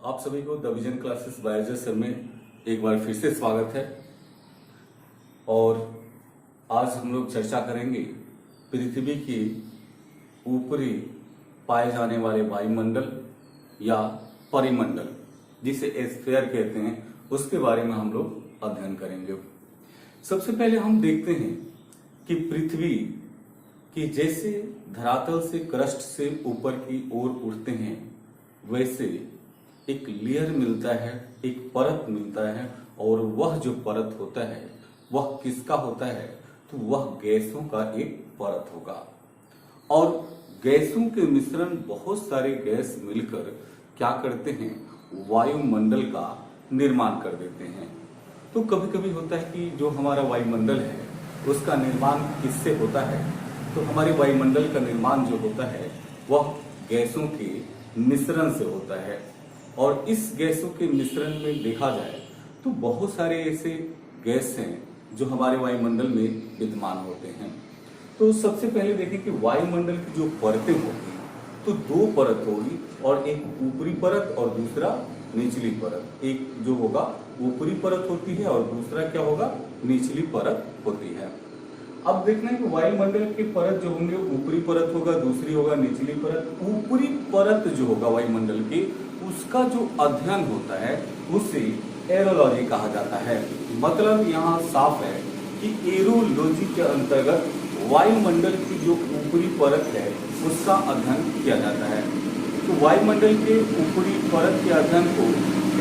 आप सभी को the vision classes biology sir में एक बार फिर से स्वागत है। और आज हम लोग चर्चा करेंगे पृथ्वी के ऊपरी पाए जाने वाले वायुमंडल या परिमंडल, जिसे एस्फीयर कहते हैं, उसके बारे में हम लोग अध्ययन करेंगे। सबसे पहले हम देखते हैं कि पृथ्वी की जैसे धरातल से क्रस्ट से ऊपर की ओर उठते हैं, वैसे एक लेयर मिलता है, एक परत मिलता है। और वह जो परत होता है वह किसका होता है? तो वह गैसों का एक परत होगा। और गैसों के मिश्रण बहुत सारे गैस मिलकर क्या करते हैं? वायुमंडल का निर्माण कर देते हैं। तो कभी कभी होता है कि जो हमारा वायुमंडल है उसका निर्माण किससे होता है? तो हमारे वायुमंडल का निर्माण जो होता है वह गैसों के मिश्रण से होता है। और इस गैसों के मिश्रण में देखा जाए तो बहुत सारे ऐसे गैस हैं जो हमारे वायुमंडल में विद्यमान होते हैं। तो सबसे पहले देखें कि वायुमंडल की जो परतें होगी तो दो परत होगी, और एक ऊपरी परत और दूसरा निचली परत। एक जो होगा ऊपरी परत होती है और दूसरा क्या होगा? निचली परत होती है। अब देखना है कि वायुमंडल की परत जो होंगे ऊपरी परत होगा, दूसरी होगा निचली परत। ऊपरी परत जो होगा वायुमंडल की, उसका जो अध्ययन होता है उसे एरोलॉजी कहा जाता है। मतलब यहाँ साफ है कि एरोलॉजी के अंतर्गत वायुमंडल की जो ऊपरी परत है उसका अध्ययन किया जाता है। तो वायुमंडल के ऊपरी परत के अध्ययन को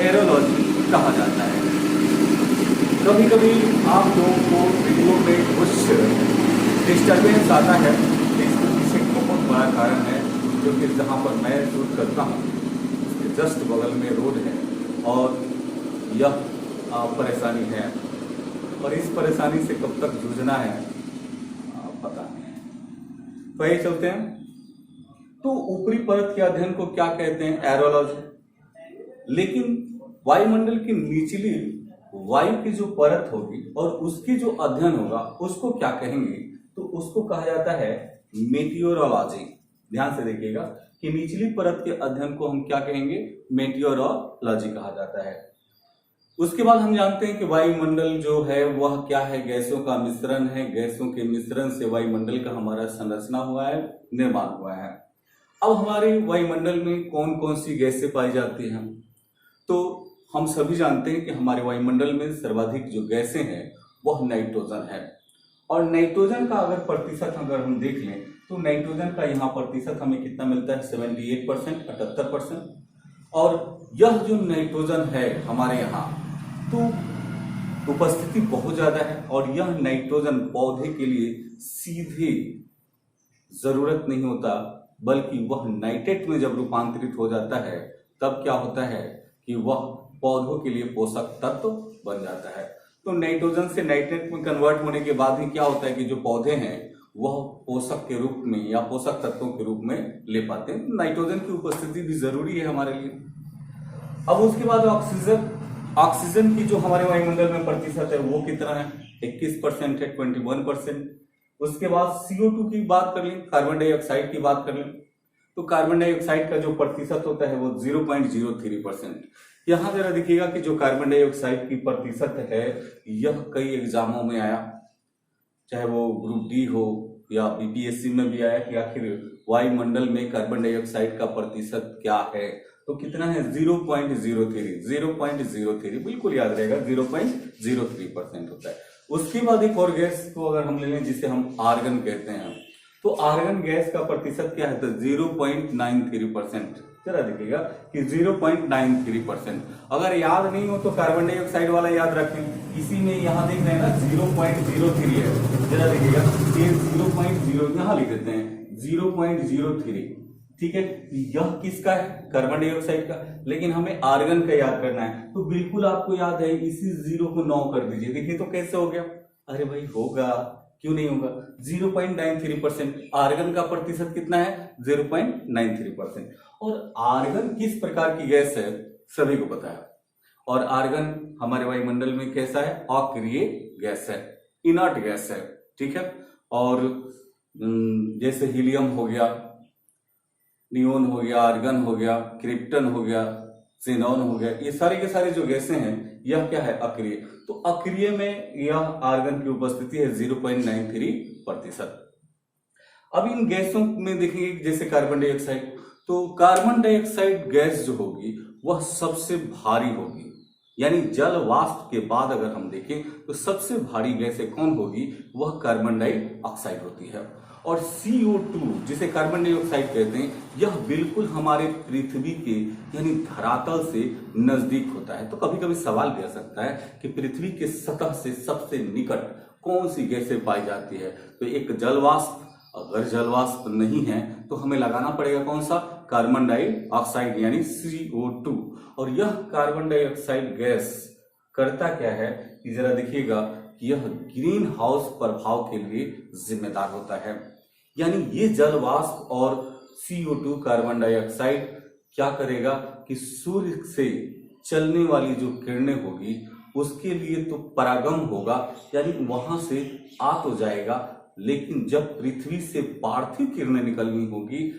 एरोलॉजी कहा जाता है। कभी कभी आप लोगों को वीडियो में कुछ डिस्टर्बेंस आता है, इसके पीछे एक बहुत बड़ा कारण है, क्योंकि जहाँ पर मैं शूट करता हूँ उसके जस्ट बगल में रोड है और यह परेशानी है। और इस परेशानी से कब तक जूझना है पता नहीं। तो ये चलते हैं। तो ऊपरी परत के अध्ययन को क्या कहते हैं? एरोलॉजी। लेकिन वायुमंडल की निचली वायु की जो परत होगी और उसकी जो अध्ययन होगा उसको क्या कहेंगे? तो उसको कहा जाता है मेटियोरोलॉजी। ध्यान से देखिएगा कि निचली परत के अध्ययन को हम क्या कहेंगे? मेटियोरोलॉजी कहा जाता है। उसके बाद हम जानते हैं कि वायुमंडल जो है वह क्या है? गैसों का मिश्रण है। गैसों के मिश्रण से वायुमंडल का हमारा संरचना हुआ है, निर्माण हुआ है। अब हमारे वायुमंडल में कौन कौन सी गैसें पाई जाती हैं? तो हम सभी जानते हैं कि हमारे वायुमंडल में सर्वाधिक जो गैसें हैं वह नाइट्रोजन है। और नाइट्रोजन का अगर प्रतिशत अगर हम देख लें तो नाइट्रोजन का यहाँ प्रतिशत हमें कितना मिलता है? 78%, 78%। और यह जो नाइट्रोजन है हमारे यहाँ तो उपस्थिति बहुत ज्यादा है। और यह नाइट्रोजन पौधे के लिए सीधे जरूरत नहीं होता, बल्कि वह नाइट्रेट में जब रूपांतरित हो जाता है तब क्या होता है कि वह पौधों के लिए पोषक तत्व बन जाता है। तो नाइट्रोजन से नाइट्रेट में कन्वर्ट होने के बाद ही क्या होता है कि जो पौधे हैं वह पोषक के रूप में या पोषक तत्वों के रूप में ले पाते हैं। तो नाइट्रोजन की उपस्थिति भी जरूरी है हमारे लिए। अब उसके बाद ऑक्सीजन। ऑक्सीजन की जो हमारे वायुमंडल में प्रतिशत है वो कितना है? 21% है, 21%। उसके बाद CO2 की बात कर लें, कार्बन डाइऑक्साइड की बात कर लें, तो कार्बन डाइऑक्साइड का जो प्रतिशत होता है वो 0.03%। यहां जरा देखिएगा कि जो कार्बन डाइऑक्साइड की प्रतिशत है यह कई एग्जामों में आया, चाहे वो ग्रुप डी हो या बीपीएससी में भी आया कि आखिर वायुमंडल में कार्बन डाइऑक्साइड का प्रतिशत क्या है? तो कितना है? 0.03। 0.03 बिल्कुल याद रहेगा, 0.03% होता है। उसके बाद एक और गैस को अगर हम ले लें जिसे हम आर्गन कहते हैं, तो आर्गन गैस का प्रतिशत क्या है? तो 0.93%। जरा देखिएगा कि 0.93%। अगर याद नहीं हो तो कार्बन डाइऑक्साइड वाला याद रखें। इसी में यहाँ देख रहे हैं ना 0.03 है। जरा देखिएगा ये 0.0 यहाँ लिख देते हैं 0.03। ठीक है, यह किसका है? कार्बन डाइऑक्साइड का। लेकिन हमें आर्गन का याद करना है, तो बिल्कुल आपको याद है इसी 0 को 9 कर दीजिए। देखिए तो कैसे हो गया? अरे भाई होगा, क्यों नहीं होगा? 0.93%। आर्गन का प्रतिशत कितना है? 0.93%। और आर्गन किस प्रकार की गैस है सभी को पता है। और आर्गन हमारे वायुमंडल में कैसा है? अक्रिय गैस है, इनर्ट गैस है। ठीक है। और जैसे हीलियम हो गया, नियोन हो गया, आर्गन हो गया, क्रिप्टन हो गया, जेनॉन हो गया, ये सारे के सारे जो गैसें हैं यह क्या है, अक्रिय। तो अक्रिय में यह आर्गन की उपस्थिति है 0.93%। अब इन गैसों में देखेंगे जैसे कार्बन डाइऑक्साइड, तो कार्बन डाइऑक्साइड गैस जो होगी वह सबसे भारी होगी, यानी जल वाष्प के बाद अगर हम देखें तो सबसे भारी गैस कौन होगी, वह कार्बन डाइऑक्साइड होती है। और CO2 जिसे कार्बन डाइऑक्साइड कहते हैं, यह बिल्कुल हमारे पृथ्वी के यानी धरातल से नजदीक होता है। तो कभी कभी सवाल भी आ सकता है कि पृथ्वी के सतह से सबसे निकट कौन सी गैसें पाई जाती है, तो एक जलवाष्प, अगर जलवाष्प नहीं है तो हमें लगाना पड़ेगा कौन सा, कार्बन डाइऑक्साइड यानी CO2। और यह कार्बन डाइऑक्साइड गैस करता क्या है कि जरा देखिएगा कि यह ग्रीन हाउस प्रभाव के लिए जिम्मेदार होता है। यानी ये जल वाष्प और CO2 कार्बन डाइऑक्साइड क्या करेगा कि सूर्य से चलने वाली जो किरणें होगी उसके लिए तो परागम होगा, यानी वहां से आ तो जाएगा, लेकिन जब पृथ्वी से पार्थिव किरणें निकलनी होगी,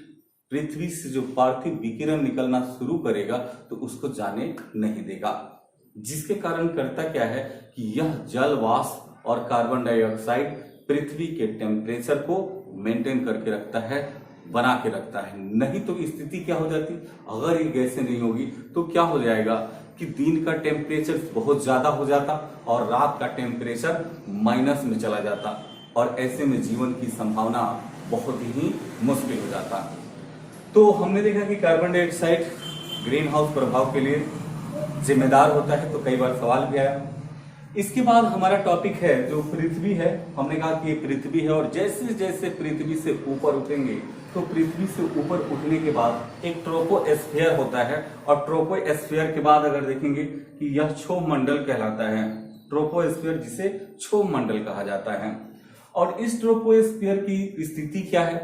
पृथ्वी से जो पार्थिव विकिरण निकलना शुरू करेगा तो उसको जाने नहीं देगा, जिसके कारण करता क्या है कि यह जल वाष्प और कार्बन डाइऑक्साइड पृथ्वी के टेम्परेचर को मेंटेन करके रखता है, बना के रखता है। नहीं तो स्थिति क्या हो जाती, अगर ये गैसें नहीं होगी तो क्या हो जाएगा कि दिन का टेम्परेचर बहुत ज्यादा हो जाता और रात का टेम्परेचर माइनस में चला जाता, और ऐसे में जीवन की संभावना बहुत ही मुश्किल हो जाता। तो हमने देखा कि कार्बन डाइऑक्साइड ग्रीन हाउस प्रभाव के लिए जिम्मेदार होता है, तो कई बार सवाल भी आया। इसके बाद हमारा टॉपिक है जो पृथ्वी है। हमने कहा कि ये पृथ्वी है, और जैसे जैसे पृथ्वी से ऊपर उठेंगे तो पृथ्वी से ऊपर उठने के बाद एक ट्रोपोस्फियर होता है, और ट्रोपोस्फियर के बाद अगर देखेंगे कि यह क्षोभ मंडल कहलाता है। ट्रोपोस्फियर जिसे क्षोभ मंडल कहा जाता है। और इस ट्रोपोस्फियर की स्थिति क्या है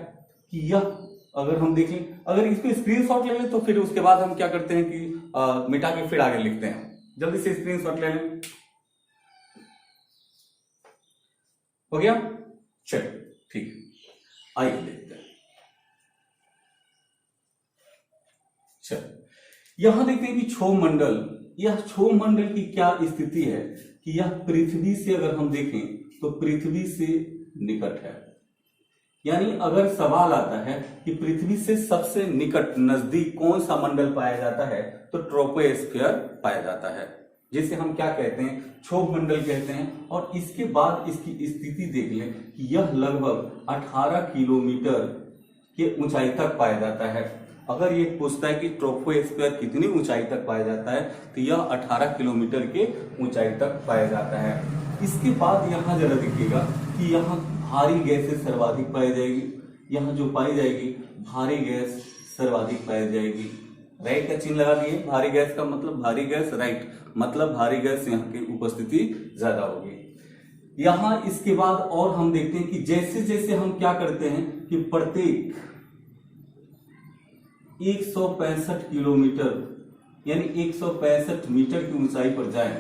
कि यह अगर हम देखें, अगर इस पे स्क्रीनशॉट ले लें तो फिर उसके बाद हम क्या करते हैं कि मिटा के फिर आगे लिखते हैं। जल्दी से स्क्रीनशॉट ले लें, हो गया, चलिए ठीक, आइए देखते हैं। चलिए यहां देखते हैं कि क्षोभ मंडल, यह क्षोभ मंडल की क्या स्थिति है कि यह पृथ्वी से अगर हम देखें तो पृथ्वी से निकट है। यानी अगर सवाल आता है कि पृथ्वी से सबसे निकट नजदीक कौन सा मंडल पाया जाता है, तो ट्रोपोस्फियर पाया जाता है, जिसे हम क्या कहते हैं, क्षोभ मंडल कहते हैं। और इसके बाद इसकी स्थिति देख लें कि यह लगभग 18 किलोमीटर के ऊंचाई तक पाया जाता है। अगर ये पूछता है कि ट्रोपोस्फियर कितनी ऊंचाई तक पाया जाता है, तो यह 18 किलोमीटर के ऊंचाई तक पाया जाता है। इसके बाद यहाँ जरा देखिएगा कि यहाँ भारी गैसें सर्वाधिक पाई जाएगी। यहाँ जो पाई जाएगी भारी गैस सर्वाधिक पाई जाएगी। राइट का चिन्ह लगा दिए, भारी गैस का मतलब भारी गैस, राइट मतलब भारी गैस यहाँ की उपस्थिति ज्यादा होगी। यहाँ इसके बाद और हम देखते हैं कि जैसे जैसे हम क्या करते हैं कि प्रत्येक 165 किलोमीटर यानी 165 मीटर की ऊंचाई पर जाएं,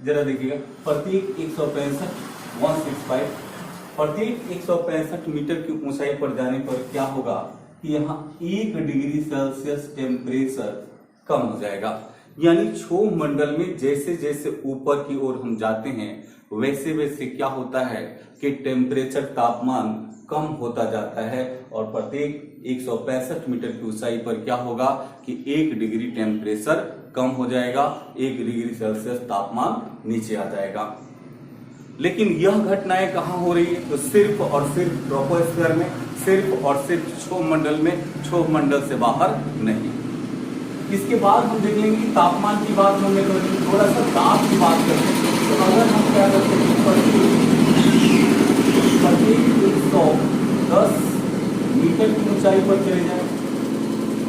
जरा देखिएगा प्रत्येक 165 प्रत्येक 165 मीटर की ऊंचाई पर जाने पर क्या होगा कि यहाँ 1 डिग्री सेल्सियस टेम्परेचर कम हो जाएगा। यानी क्षोभ मंडल में जैसे जैसे ऊपर की ओर हम जाते हैं वैसे वैसे क्या होता है कि टेम्परेचर तापमान कम होता जाता है, और प्रत्येक 165 मीटर की ऊंचाई पर क्या होगा कि 1 डिग्री टेम्परेचर कम हो जाएगा, 1 डिग्री सेल्सियस तापमान नीचे आ जाएगा। लेकिन यह घटनाएं कहाँ हो रही है, तो सिर्फ और सिर्फ ट्रोपोस्फियर में, सिर्फ और सिर्फ क्षोभ मंडल में, क्षोभ मंडल से बाहर नहीं। इसके बाद हम देख लेंगे कि तापमान की बात हमने करी, थोड़ा सा दाब की बात करें तो अगर हम क्या करते हैं प्रत्येक 110 मीटर की ऊंचाई पर चले जाए,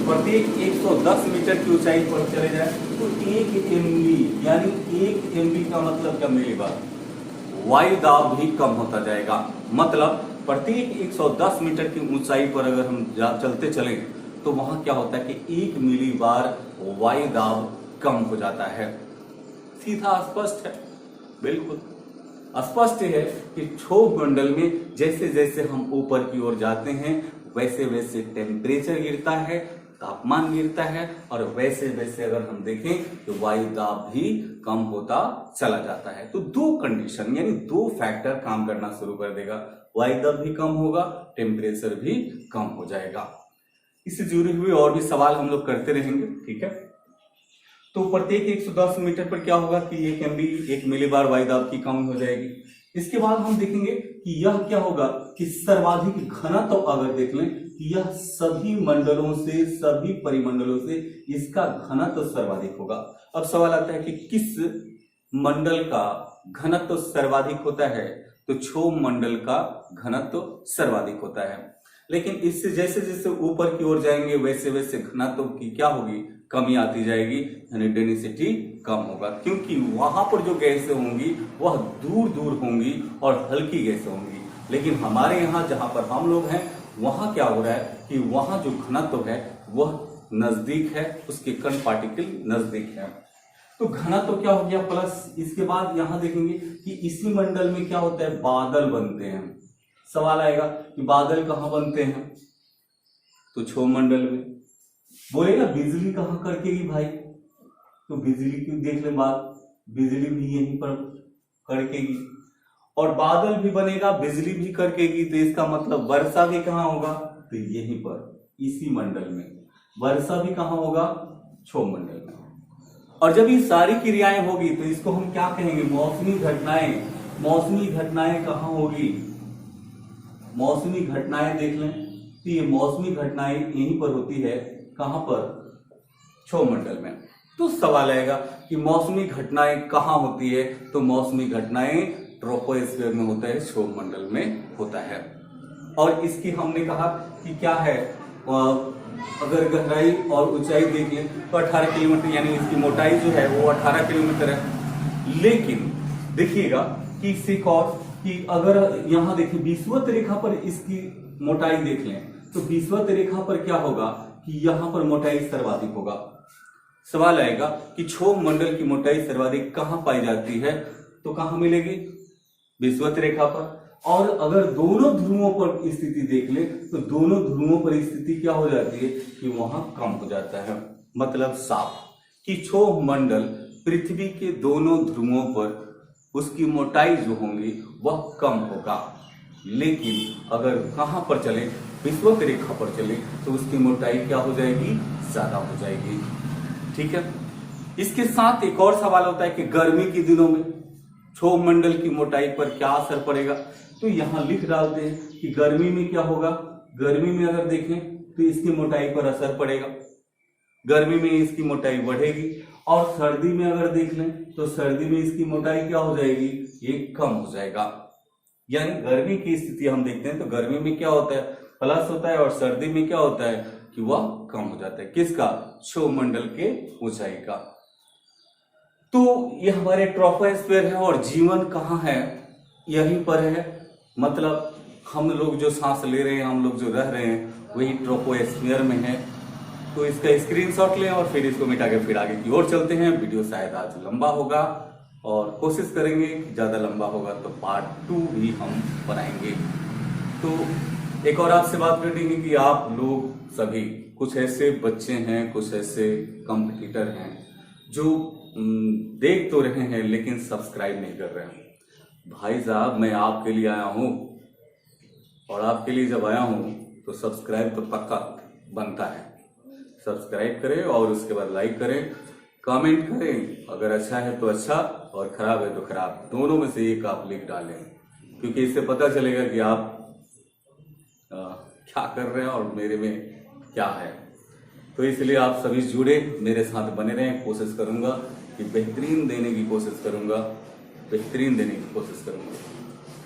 प्रत्येक 110 मीटर की ऊंचाई पर चले जाए तो 1 MB यानी 1 MB का मतलब क्या मिलेगा, वायु दाब भी कम होता जाएगा। मतलब प्रत्येक 110 मीटर की ऊंचाई पर अगर हम चलते चले तो वहां क्या होता है कि 1 मिली बार वायु दाब कम हो जाता है। सीधा स्पष्ट है, बिल्कुल स्पष्ट है कि क्षोभ मंडल में जैसे जैसे हम ऊपर की ओर जाते हैं वैसे वैसे टेम्परेचर गिरता है, तापमान गिरता है, और वैसे वैसे अगर हम देखें तो वायु दाब भी कम होता चला जाता है। तो दो कंडीशन यानी दो फैक्टर काम करना शुरू कर देगा, वायु दाब भी कम होगा, टेम्परेचर भी कम हो जाएगा। इससे जुड़े हुए और भी सवाल हम लोग करते रहेंगे, ठीक है। तो प्रत्येक 110 मीटर पर क्या होगा कि 1 मिलीबार वायु दाब की कमी हो जाएगी। इसके बाद हम देखेंगे कि यह क्या होगा कि सर्वाधिक घनत्व अगर देख लें कि यह सभी मंडलों से, सभी परिमंडलों से इसका घनत्व सर्वाधिक होगा। अब सवाल आता है कि किस मंडल का घनत्व सर्वाधिक होता है, तो क्षोभ मंडल का घनत्व सर्वाधिक होता है। लेकिन इससे जैसे जैसे ऊपर की ओर जाएंगे वैसे वैसे घनत्व की क्या होगी, कमी आती जाएगी, यानी डेंसिटी कम होगा, क्योंकि वहां पर जो गैसें होंगी वह दूर दूर होंगी और हल्की गैसें होंगी। लेकिन हमारे यहाँ जहां पर हम लोग हैं वहां क्या हो रहा है कि वहां जो घनत्व है वह नजदीक है, उसके कण पार्टिकल नजदीक है। तो घनत्व क्या हो गया प्लस। इसके बाद यहां देखेंगे कि इसी मंडल में क्या होता है, बादल बनते हैं। सवाल आएगा कि बादल कहाँ बनते हैं, तो क्षोभ मंडल में। बोलेगा बिजली कहाँ कड़केगी भाई, तो बिजली की देख ले बात, बिजली भी यहीं पर कड़केगी, और बादल भी बनेगा, बिजली भी कड़केगी, तो इसका मतलब वर्षा भी कहाँ होगा, तो यहीं पर इसी मंडल में। वर्षा भी कहाँ होगा, क्षोभ मंडल में। और जब ये सारी क्रियाएं होगी तो इसको हम क्या कहेंगे, मौसमी घटनाएं। मौसमी घटनाएं कहाँ होगी, मौसमी घटनाएं देख लें तो ये मौसमी घटनाएं यहीं पर होती है, कहां पर, क्षोभ मंडल में। तो सवाल आएगा कि मौसमी घटनाएं कहां होती है, तो मौसमी घटनाएं ट्रोपोस्फीयर में होता है, क्षोभ मंडल में होता है। और इसकी हमने कहा कि क्या है, अगर गहराई और ऊंचाई देख लें तो 18 किलोमीटर, यानी इसकी मोटाई जो है वो 18 किलोमीटर है। लेकिन देखिएगा कि इससे और कि अगर यहां देखिए विषुवत रेखा पर इसकी मोटाई देख लें तो विषुवत रेखा पर क्या होगा कि यहां पर मोटाई सर्वाधिक होगा। सवाल आएगा कि क्षोभ मंडल की मोटाई सर्वाधिक कहां पाई जाती है, तो कहां मिलेगी, विषुवत रेखा पर। और अगर दोनों ध्रुवों पर स्थिति देख ले तो दोनों ध्रुवों पर स्थिति क्या हो जाती है कि वहां कम हो जाता है। मतलब साफ कि क्षोभ मंडल पृथ्वी के दोनों ध्रुवों पर उसकी मोटाई जो होंगी वह कम होगा। लेकिन अगर कहां पर चले, विषुवत रेखा पर चले, तो उसकी मोटाई क्या हो जाएगी, ज्यादा हो जाएगी, ठीक है। इसके साथ एक और सवाल होता है कि गर्मी के दिनों में क्षोभ मंडल की मोटाई पर क्या असर पड़ेगा, तो यहां लिख डालते हैं कि गर्मी में क्या होगा, गर्मी में अगर देखें तो इसकी मोटाई पर असर पड़ेगा, गर्मी में इसकी मोटाई बढ़ेगी। और सर्दी में अगर देख लें तो सर्दी में इसकी मोटाई क्या हो जाएगी, ये कम हो जाएगा। यानी गर्मी की स्थिति हम देखते हैं तो गर्मी में क्या होता है, प्लस होता है, और सर्दी में क्या होता है कि वह कम हो जाता है, किसका, क्षोभ मंडल के ऊंचाई का। तो ये हमारे ट्रोपोस्फीयर है, और जीवन कहाँ है, यहीं पर है। मतलब हम लोग जो सांस ले रहे हैं, हम लोग जो रह रहे हैं, वही ट्रोपोस्फीयर में है। तो इसका स्क्रीनशॉट लें और फिर इसको मिटा के फिर आगे की ओर चलते हैं। वीडियो शायद आज लंबा होगा और कोशिश करेंगे कि ज़्यादा लंबा होगा तो पार्ट 2 भी हम बनाएंगे। तो एक और आपसे बात करनी है कि आप लोग सभी, कुछ ऐसे बच्चे हैं, कुछ ऐसे कंपटीटर हैं जो देख तो रहे हैं लेकिन सब्सक्राइब नहीं कर रहे हैं। भाई साहब, मैं आपके लिए आया हूँ, और आपके लिए जब आया हूँ तो सब्सक्राइब तो पक्का बनता है। सब्सक्राइब करें और उसके बाद लाइक करें, कमेंट करें, अगर अच्छा है तो अच्छा और खराब है तो खराब, दोनों में से एक आप लिख डालें, क्योंकि इससे पता चलेगा कि आप क्या कर रहे हैं और मेरे में क्या है। तो इसलिए आप सभी जुड़े, मेरे साथ बने रहें। कोशिश करूंगा कि बेहतरीन देने की कोशिश करूंगा, बेहतरीन देने की कोशिश करूंगा।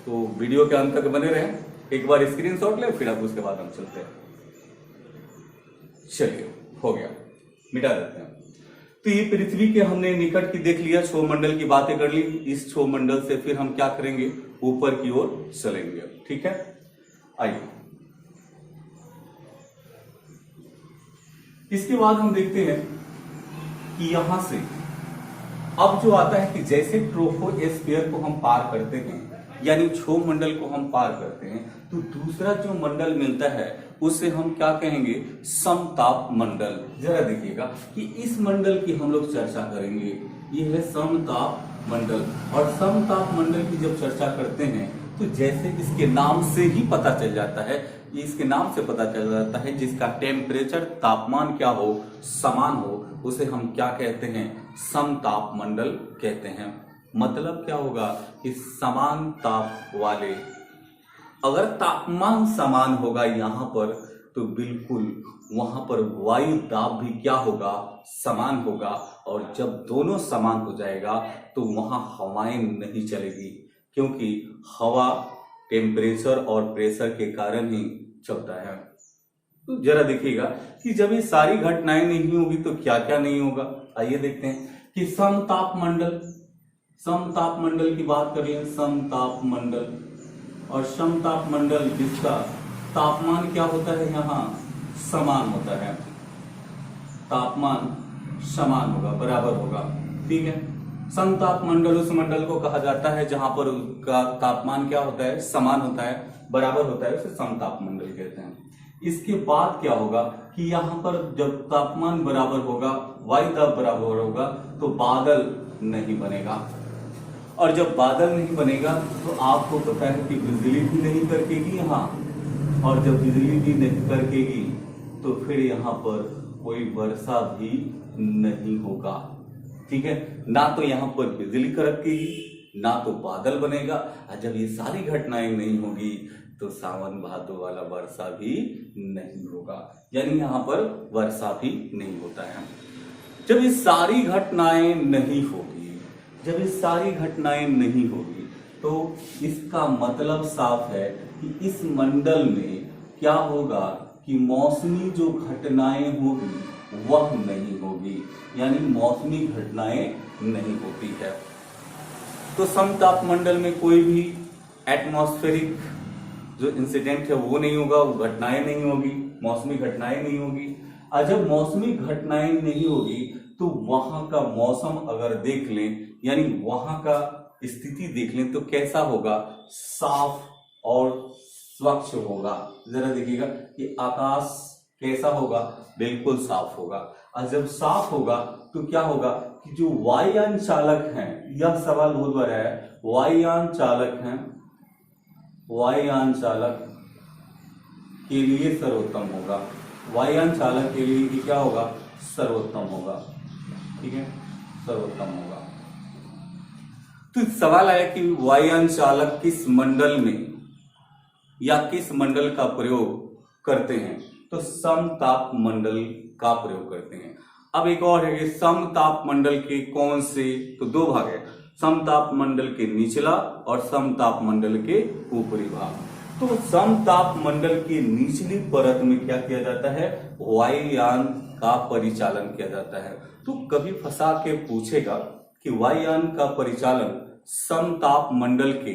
तो वीडियो के अंत तक बने रहें। एक बार स्क्रीनशॉट लें, फिर आप उसके बाद हम चलते हैं। चलिए, हो गया, मिटा देते हैं। तो ये पृथ्वी के हमने निकट की देख लिया, क्षोभ मंडल की बातें कर ली। इस क्षोभ मंडल से फिर हम क्या करेंगे, ऊपर की ओर चलेंगे, ठीक है। आइए, इसके बाद हम देखते हैं कि यहां से अब जो आता है कि जैसे ट्रोपोस्फीयर को हम पार करते हैं, यानी क्षोभ मंडल को हम पार करते हैं, तो दूसरा जो मंडल मिलता है उसे हम क्या कहेंगे, समताप मंडल। जरा देखिएगा कि इस मंडल की हम लोग चर्चा करेंगे, ये है समताप मंडल। और समताप मंडल की जब चर्चा करते हैं तो जैसे इसके नाम से ही पता चल जाता है, ये इसके नाम से पता चल जाता है, जिसका टेम्परेचर तापमान क्या हो, समान हो, उसे हम क्या कहते हैं, समताप मंडल कहते हैं। मतलब क्या होगा कि समान ताप वाले, अगर तापमान समान होगा यहाँ पर तो बिल्कुल वहां पर वायु दाब भी क्या होगा, समान होगा। और जब दोनों समान हो जाएगा तो वहां हवाएं नहीं चलेगी, क्योंकि हवा टेम्परेचर और प्रेशर के कारण ही चलता है। तो जरा देखिएगा कि जब ये सारी घटनाएं नहीं होगी तो क्या क्या नहीं होगा। आइए देखते हैं कि समताप मंडल, समताप मंडल की बात कर लें, समताप मंडल। और समताप मंडल जिसका तापमान क्या होता है, यहाँ समान होता है, तापमान समान होगा, बराबर होगा। ठीक है, समताप मंडल उस मंडल को कहा जाता है जहां पर उसका तापमान क्या होता है, समान होता है, बराबर होता है, उसे समताप मंडल कहते हैं। इसके बाद क्या होगा कि यहाँ पर जब तापमान बराबर होगा, वायु दाब बराबर होगा, तो बादल नहीं बनेगा। और जब बादल नहीं बनेगा तो आपको पता है कि बिजली भी नहीं कड़केगी यहाँ, और जब बिजली भी नहीं कड़केगी तो फिर यहाँ पर कोई वर्षा भी नहीं होगा। ठीक है, ना तो यहाँ पर बिजली कड़केगी, ना तो बादल बनेगा। और जब ये सारी घटनाएं नहीं होगी तो सावन भादो वाला वर्षा भी नहीं होगा, यानी यहाँ पर वर्षा भी नहीं होता है। जब ये सारी घटनाएं नहीं होगी, जब ये सारी घटनाएं नहीं होगी तो इसका मतलब साफ है कि इस मंडल में क्या होगा कि मौसमी जो घटनाएं होगी वह नहीं होगी, यानी मौसमी घटनाएं नहीं होती है। तो समताप मंडल में कोई भी एटमॉस्फेरिक जो इंसिडेंट है वो नहीं होगा, वो घटनाएं नहीं होगी, मौसमी घटनाएं नहीं होगी। और जब मौसमी घटनाएं नहीं होगी तो वहां का मौसम अगर देख लें, यानी वहां का स्थिति देख लें, तो कैसा होगा, साफ और स्वच्छ होगा। जरा देखिएगा कि आकाश कैसा होगा, बिल्कुल साफ होगा। और जब साफ होगा तो क्या होगा कि जो वायुयान चालक हैं, यह सवाल बहुत बड़ा है, वायुयान चालक हैं, वायुयान चालक के लिए सर्वोत्तम होगा, वायुयान चालक के लिए क्या होगा, सर्वोत्तम होगा। ठीक है, सर्वोत्तम होगा। तो सवाल आया कि वायुयान चालक किस मंडल में या किस मंडल का प्रयोग करते हैं, तो समताप मंडल का प्रयोग करते हैं। अब एक और है कि समताप मंडल के कौन से, तो दो भाग है, समताप मंडल के निचला और समताप मंडल के ऊपरी भाग। तो समताप मंडल की निचली परत में क्या किया जाता है, वायुयान का परिचालन किया जाता है। तो कभी फंसा के पूछेगा कि वायुयान का परिचालन समताप मंडल के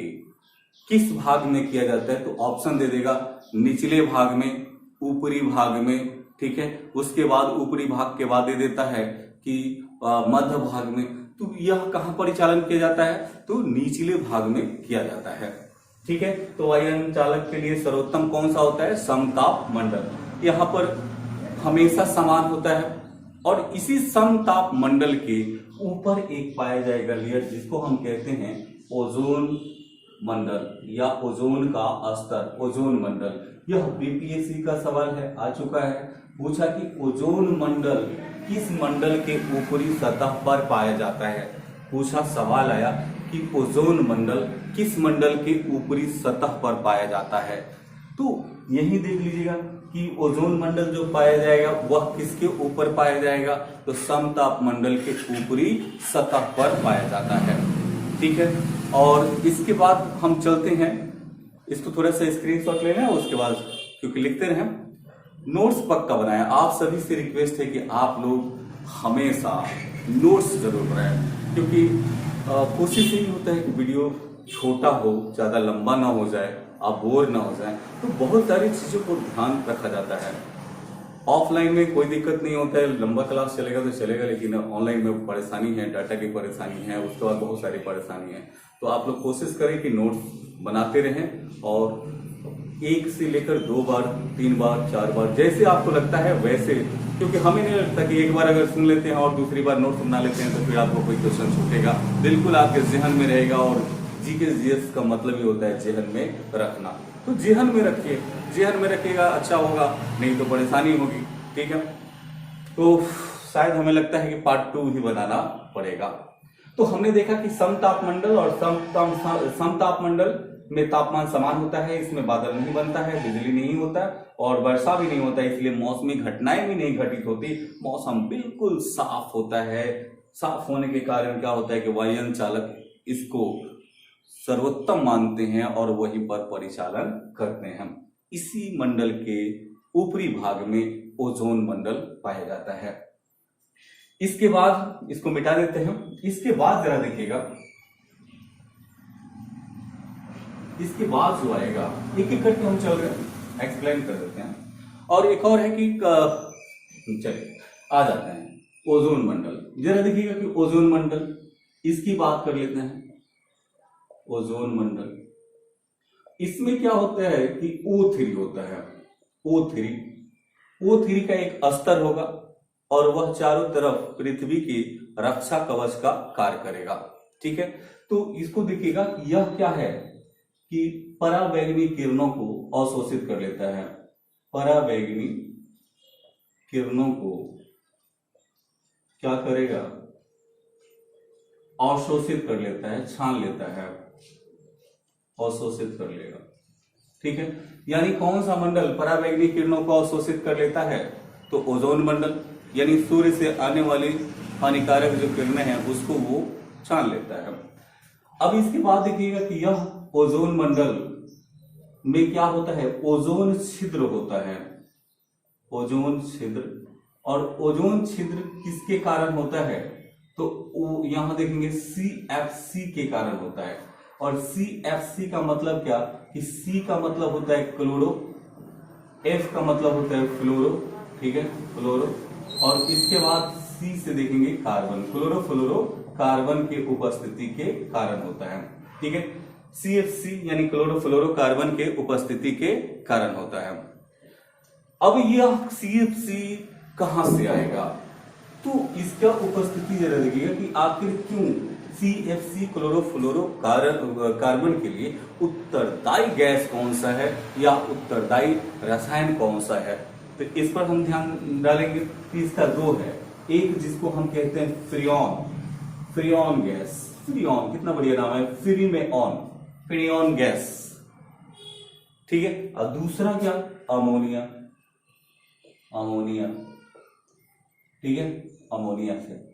किस भाग में किया जाता है, तो ऑप्शन दे देगा, निचले भाग में, ऊपरी भाग में। ठीक है, उसके बाद ऊपरी भाग के बाद दे देता है कि मध्य भाग में। तो यह कहां परिचालन किया जाता है, तो निचले भाग में किया जाता है। ठीक है, तो वायुयान चालक के लिए सर्वोत्तम कौन सा होता है, समताप मंडल। यहाँ पर हमेशा समान होता है। और इसी समताप मंडल के ऊपर एक पाया जाएगा लेयर, जिसको हम कहते हैं ओजोन मंडल या ओजोन का स्तर, ओजोन मंडल। यह बीपीएससी का सवाल है, आ चुका है। पूछा कि ओजोन मंडल किस मंडल के ऊपरी सतह पर पाया जाता है। पूछा, सवाल आया कि ओजोन मंडल किस मंडल के ऊपरी सतह पर पाया जाता है। तो यही देख लीजिएगा कि ओजोन मंडल जो पाया जाएगा वह किसके ऊपर पाया जाएगा, तो समताप मंडल के ऊपरी सतह पर पाया जाता है। ठीक है, और इसके बाद हम चलते हैं, इसको थोड़ा सा स्क्रीनशॉट लेना है, उसके बाद क्योंकि लिखते रहे, नोट्स पक्का बनाएं। आप सभी से रिक्वेस्ट है कि आप लोग हमेशा नोट्स जरूर बनाएं, क्योंकि कोशिश यही होता है कि वीडियो छोटा हो, ज्यादा लंबा ना हो जाए, आप बोर ना हो जाए। तो बहुत सारी चीजों को ध्यान रखा जाता है। ऑफलाइन में कोई दिक्कत नहीं होता है, लंबा क्लास चलेगा तो चलेगा, लेकिन ऑनलाइन में परेशानी है, डाटा की परेशानी है, उसके बाद बहुत सारी परेशानी है। तो आप लोग कोशिश करें कि नोट्स बनाते रहें और एक से लेकर 2 बार, 3 बार, 4 बार, जैसे आपको लगता है वैसे, क्योंकि हमें नहीं लगता कि एक बार अगर सुन लेते हैं और दूसरी बार नोट सुना लेते हैं तो फिर आपको कोई क्वेश्चन छूटेगा। बिल्कुल आपके जहन में रहेगा, और जीके जीएस का मतलब ही होता है जहन में रखना। तो जहन में रखिए, जहन में रखिएगा अच्छा होगा, नहीं तो परेशानी होगी। ठीक है, तो शायद हमें लगता है कि पार्ट 2 ही बनाना पड़ेगा। तो हमने देखा कि समतापमंडल और समतापमंडल में तापमान समान होता है, इसमें बादल नहीं बनता है, बिजली नहीं होता और वर्षा भी नहीं होता, इसलिए मौसमी घटनाएं भी नहीं घटित होती। मौसम बिल्कुल साफ होता है। साफ होने के कारण क्या होता है कि वायुयान चालक इसको सर्वोत्तम मानते हैं और वहीं पर परिचालन करते हैं। इसी मंडल के ऊपरी भाग में ओजोन मंडल पाया जाता है। इसके बाद इसको मिटा देते हैं। इसके बाद जरा देखिएगा, इसके बाद जो आएगा एक एक करके हम चल रहे हैं, एक्सप्लेन कर देते हैं। और एक और है कि चलिए आ जाते हैं ओजोन मंडल। जरा देखिएगा कि ओजोन मंडल, इसकी बात कर लेते हैं। ओजोन मंडल, इसमें क्या होता है कि O3 होता है। O3 का एक स्तर होगा और वह चारों तरफ पृथ्वी की रक्षा कवच का कार्य करेगा। ठीक है, तो इसको देखिएगा कि यह क्या है कि पराबैंगनी किरणों को अवशोषित कर लेता है। पराबैंगनी किरणों को क्या करेगा? अवशोषित कर लेता है, छान लेता है, अवशोषित कर लेगा। ठीक है, यानी कौन सा मंडल पराबैंगनी किरणों को अवशोषित कर लेता है? तो ओजोन मंडल, यानी सूर्य से आने वाली हानिकारक जो किरणें हैं उसको वो छान लेता है। अब इसके बाद देखिएगा कि यह ओजोन मंडल में क्या होता है? ओजोन छिद्र होता है। ओजोन छिद्र, और ओजोन छिद्र किसके कारण होता है? तो यहां देखेंगे CFC के कारण होता है। और CFC का मतलब क्या? कि C का मतलब होता है क्लोरो, F का मतलब होता है फ्लोरो। ठीक है, फ्लोरो, और इसके बाद C से देखेंगे कार्बन। क्लोरोफ्लोरो कार्बन के उपस्थिति के कारण होता है। ठीक है, CFC यानी क्लोरोफ्लोरो कार्बन के उपस्थिति के कारण होता है। अब यह CFC कहां से आएगा? तो इसका उपस्थिति जरा देखिएगा कि आखिर क्यों CFC क्लोरोफ्लोरो कार्बन के लिए उत्तरदायी गैस कौन सा है या उत्तरदायी रसायन कौन सा है, तो इस पर हम ध्यान डालेंगे। तो इसका 2 है, एक जिसको हम कहते हैं फ्रियोन गैस। फ्रियोन कितना बढ़िया नाम है, फ्री में ऑन, फ्रियोन गैस। ठीक है, और दूसरा क्या? अमोनिया। ठीक है, अमोनिया से,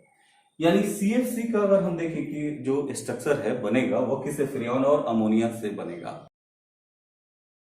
यानी CFC का अगर हम देखें कि जो स्ट्रक्चर है बनेगा वो किससे? फ्रियोन और अमोनिया से बनेगा।